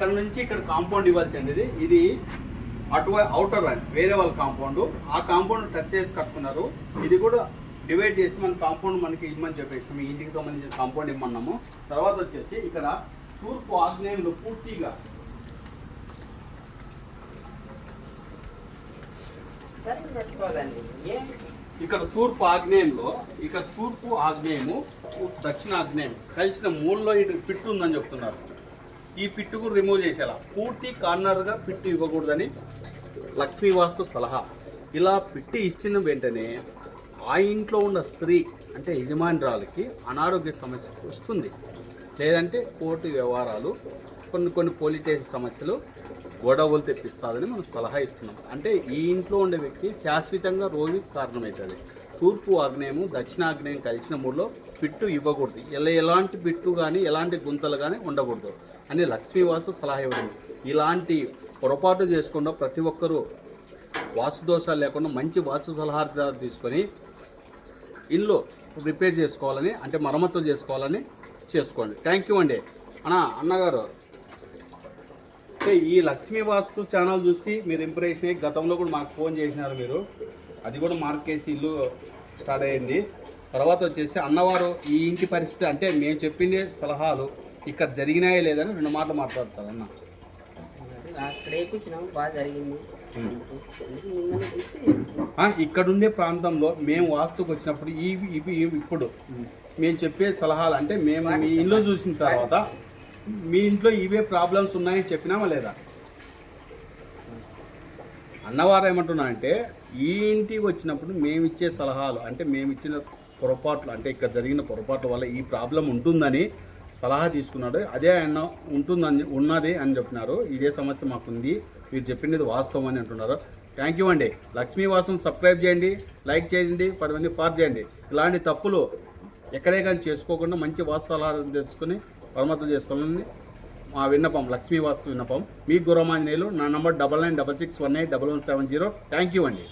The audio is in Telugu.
అక్కడ నుంచి ఇక్కడ కాంపౌండ్ ఇవ్వాల్సింది. ఇది అటు అవుటర్ లైన్ వేరే వాళ్ళ కాంపౌండ్, ఆ కాంపౌండ్ టచ్ చేసి కట్టుకున్నారు. ఇది కూడా డివైడ్ చేసి మన కాంపౌండ్ మనకి ఇవ్వమని చెప్పేసి మీ ఇంటికి సంబంధించిన కాంపౌండ్ ఇవ్వమన్నాము. తర్వాత వచ్చేసి ఇక్కడ తూర్పు ఆగ్నేయంలో పూర్తిగా ఇక్కడ తూర్పు ఆగ్నేయంలో, ఇక్కడ తూర్పు ఆగ్నేయము దక్షిణ ఆగ్నేయం కలిసిన మూలలో ఇటు పిట్టు ఉందని చెప్తున్నారు. ఈ పిట్టు కూడా రిమూవ్ చేసేలా పూర్తి కార్నర్గా పిట్టు ఇవ్వకూడదని లక్ష్మీ వాస్తు సలహా. ఇలా పిట్టు ఇచ్చిన వెంటనే ఆ ఇంట్లో ఉన్న స్త్రీ అంటే యజమానురాలకి అనారోగ్య సమస్య వస్తుంది, లేదంటే కోర్టు వ్యవహారాలు, కొన్ని పోలీస్ స్టేషన్ సమస్యలు, గొడవలు తెప్పిస్తుందని మనం సలహా ఇస్తున్నాం. అంటే ఈ ఇంట్లో ఉండే వ్యక్తి శాశ్వతంగా రోగికి కారణమవుతుంది. తూర్పు ఆగ్నేయము దక్షిణ ఆగ్నేయం కలిసిన మూడులో పిట్టు ఇవ్వకూడదు. ఎలాంటి పిట్టు కానీ ఎలాంటి గుంతలు కానీ ఉండకూడదు అని లక్ష్మీ వాస్తు సలహా ఇవ్వడం. ఇలాంటి పొరపాటు చేసుకుండా ప్రతి ఒక్కరూ వాస్తు దోషాలు లేకుండా మంచి వాస్తు సలహాదారు తీసుకొని ఇల్లు రిపేర్ చేసుకోవాలని, అంటే మరమ్మతులు చేసుకోండి. థ్యాంక్ యూ అండి. అన్నగారు, అంటే ఈ లక్ష్మీ వాస్తు ఛానల్ చూసి మీరు ఇంప్రెషన్ అయ్యి గతంలో కూడా మాకు ఫోన్ చేసినారు మీరు, అది కూడా మార్కేసి ఇల్లు స్టార్ట్ అయ్యింది. తర్వాత వచ్చేసి అన్నవారు ఈ ఇంటి పరిస్థితి అంటే మేము చెప్పిందే సలహాలు ఇక్కడ జరిగినాయే లేదని 2 మాటలు మాట్లాడతారు అన్న. ఇక్కడుండే ప్రాంతంలో మేము వాస్తుకు వచ్చినప్పుడు ఇప్పుడు మేము చెప్పే సలహాలు అంటే మేము మీ ఇల్లు చూసిన తర్వాత మీ ఇంట్లో ఇవే ప్రాబ్లమ్స్ ఉన్నాయని చెప్పినామా లేదా? అన్నవారు ఏమంటున్నా అంటే ఈ ఇంటికి వచ్చినప్పుడు మేము ఇచ్చే సలహాలు అంటే మేము ఇచ్చిన పొరపాట్లు అంటే ఇక్కడ జరిగిన పొరపాట్ల వల్ల ఈ ప్రాబ్లం ఉంటుందని సలహా తీసుకున్నాడు. అదే ఆయన ఉన్నది అని చెప్పినారు. ఇదే సమస్య మాకుంది, మీరు చెప్పింది వాస్తవం అని అంటున్నారు. థ్యాంక్ యూ అండి. లక్ష్మీ వాసం సబ్స్క్రైబ్ చేయండి, లైక్ చేయండి, 10 మంది ఫార్ చేయండి. ఇలాంటి తప్పులు ఎక్కడే కానీ చేసుకోకుండా మంచి వాస్తు సలహా తెలుసుకుని మరమ్మతులు చేసుకోవాలని మా విన్నపం, లక్ష్మీ వాస్తు విన్నపం. మీ గురమాంజనేయులు. నా నంబర్ 9966181170. థ్యాంక్ యూ అండి.